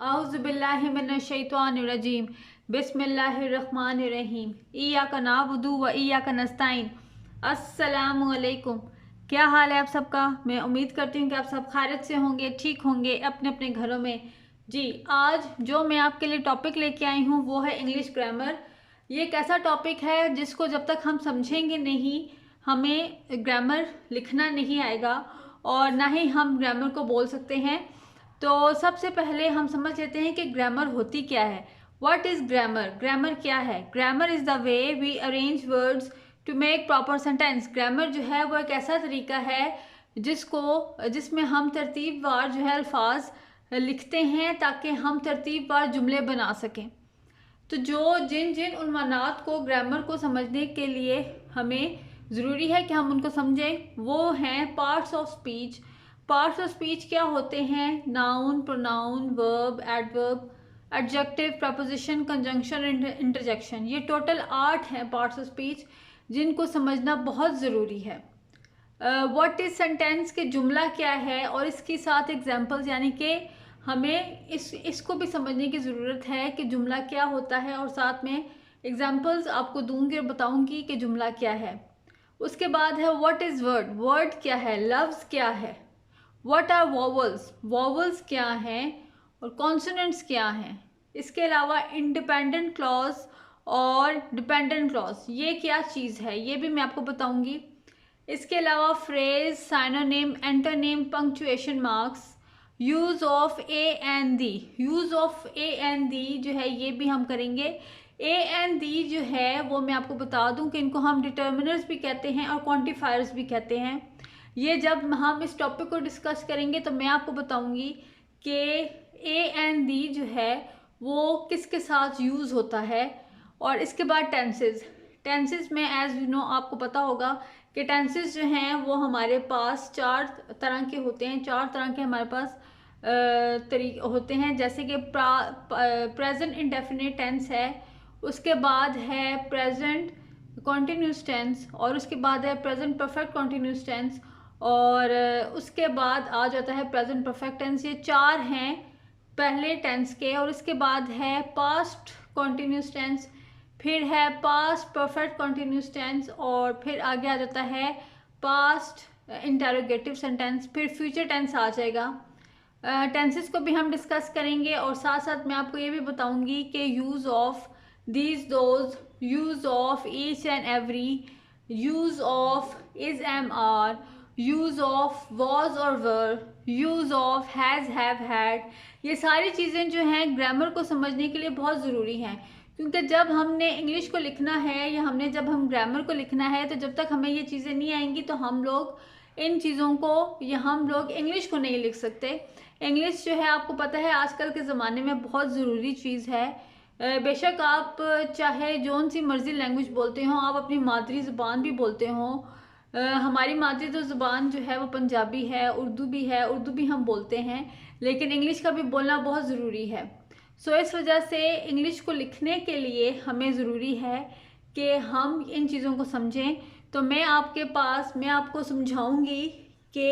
औज़ुबिल्लाहिमिनश्शैतानिर्रजीम बिस्मिल्लाहिर्रहमानिर्रहीम इय्याका नअबुदु व इय्याका नस्तईन। अस्सलामु अलैकुम। क्या हाल है आप सबका? मैं उम्मीद करती हूँ कि आप सब खैरियत से होंगे, ठीक होंगे अपने अपने घरों में। जी, आज जो मैं आपके लिए टॉपिक लेके आई हूँ वो है इंग्लिश ग्रामर। ये एक ऐसा टॉपिक है जिसको जब तक हम समझेंगे नहीं, हमें ग्रामर लिखना नहीं आएगा और ना ही हम ग्रामर को बोल सकते हैं। तो सबसे पहले हम समझ लेते हैं कि ग्रामर होती क्या है। What is grammar? ग्रामर क्या है? Grammar is the way we arrange words to make proper sentence. Grammar जो है वो एक ऐसा तरीका है जिसमें हम तरतीबवार जो है अल्फाज लिखते हैं ताकि हम तरतीबवार जुमले बना सकें। तो जिन जिन उन्वानात को ग्रामर को समझने के लिए हमें ज़रूरी है कि हम उनको समझें, वो हैं parts of speech. Parts of speech क्या होते हैं? Noun, pronoun, verb, adverb, adjective, preposition, conjunction, interjection. ये टोटल 8 हैं पार्ट्स ऑफ स्पीच जिनको समझना बहुत ज़रूरी है। व्हाट इज़ सेंटेंस के जुमला क्या है और इसके साथ एग्जांपल्स, यानी कि हमें इसको भी समझने की ज़रूरत है कि जुमला क्या होता है और साथ में एग्जांपल्स आपको दूंगी और बताऊंगी कि जुमला क्या है। उसके बाद है व्हाट इज़ वर्ड। वर्ड क्या है? लफ्ज़ क्या है? What are vowels. वॉवल्स क्या हैं और कॉन्सोनेंट्स क्या हैं? इसके अलावा इंडिपेंडेंट क्लॉज और डिपेंडेंट क्लॉज, ये क्या चीज़ है ये भी मैं आपको बताऊंगी। इसके अलावा phrase, synonym, antonym, punctuation marks, use of A and the. Use of A and the जो है ये भी हम करेंगे। ए एंड दी जो है वो मैं आपको बता दूं कि इनको हम डिटर्मिनर्स भी कहते हैं और क्वांटिफायर्स भी कहते हैं। ये जब हम इस टॉपिक को डिस्कस करेंगे तो मैं आपको बताऊंगी कि ए एंड दी जो है वो किसके साथ यूज़ होता है। और इसके बाद टेंसेस। टेंसेस में एज यू नो आपको पता होगा कि टेंसेस जो हैं वो हमारे पास 4 तरह के होते हैं। 4 तरह के हमारे पास तरीके होते हैं, जैसे कि प्रेजेंट इंडेफिनिट टेंस है, उसके बाद है प्रेजेंट कॉन्टिन्यूस टेंस, और उसके बाद है प्रेजेंट परफेक्ट कॉन्टिन्यूस टेंस, और उसके बाद आ जाता है प्रेजेंट परफेक्ट टेंस। ये 4 हैं पहले टेंस के। और उसके बाद है पास्ट कॉन्टिन्यूस टेंस, फिर है पास्ट परफेक्ट कॉन्टिन्यूस टेंस, और फिर आगे आ जाता है पास्ट इंटेरोगेटिव सेंटेंस, फिर फ्यूचर टेंस आ जाएगा। टेंसेस को भी हम डिस्कस करेंगे और साथ साथ मैं आपको ये भी बताऊंगी कि use of these those, use of each and every, use of is am are, use of was और were, use of has have had. ये सारी चीज़ें जो हैं ग्रामर को समझने के लिए बहुत ज़रूरी हैं, क्योंकि जब हमने इंग्लिश को लिखना है या जब हम ग्रामर को लिखना है तो जब तक हमें ये चीज़ें नहीं आएंगी तो हम लोग इन चीज़ों को या हम लोग इंग्लिश को नहीं लिख सकते। इंग्लिश जो है आपको पता है आजकल के ज़माने में बहुत ज़रूरी चीज़ है। बेशक आप चाहे जौन सी मर्ज़ी लैंग्वेज बोलते हो, आप अपनी मादरी ज़ुबान भी बोलते हो। हमारी मादरी तो ज़ुबान जो है वो पंजाबी है, उर्दू भी है, उर्दू भी हम बोलते हैं, लेकिन इंग्लिश का भी बोलना बहुत ज़रूरी है। सो इस वजह से इंग्लिश को लिखने के लिए हमें ज़रूरी है कि हम इन चीज़ों को समझें। तो मैं आपको समझाऊंगी कि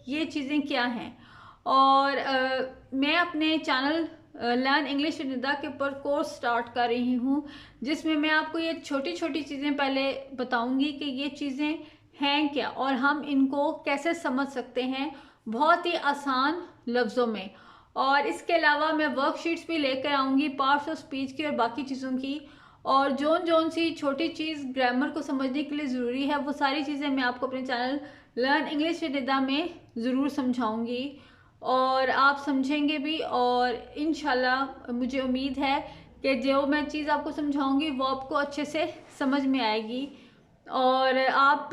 ये चीज़ें क्या हैं। और मैं अपने channel learn English with Nida के ऊपर कोर्स स्टार्ट कर रही हूँ, जिसमें मैं आपको ये छोटी छोटी चीज़ें पहले बताऊंगी कि ये चीज़ें हैं क्या और हम इनको कैसे समझ सकते हैं बहुत ही आसान लफ्ज़ों में। और इसके अलावा मैं वर्कशीट्स भी लेकर आऊँगी पार्ट्स ऑफ स्पीच की और बाकी चीज़ों की, और जौन सी छोटी चीज़ ग्रामर को समझने के लिए ज़रूरी है वो सारी चीज़ें मैं आपको अपने channel learn English with Nida में ज़रूर समझाऊँगी और आप समझेंगे भी। और इंशाल्लाह मुझे उम्मीद है कि जो मैं चीज़ आपको समझाऊँगी वो आपको अच्छे से समझ में आएगी। और आप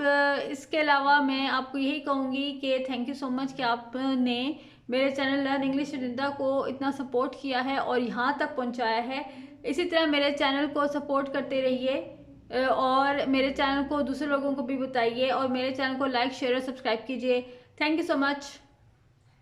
इसके अलावा मैं आपको यही कहूँगी कि थैंक यू सो मच कि आपने मेरे channel learn English with Nida को इतना सपोर्ट किया है और यहाँ तक पहुँचाया है। इसी तरह मेरे चैनल को सपोर्ट करते रहिए और मेरे चैनल को दूसरे लोगों को भी बताइए और मेरे चैनल को लाइक, शेयर और सब्सक्राइब कीजिए। Thank you so much.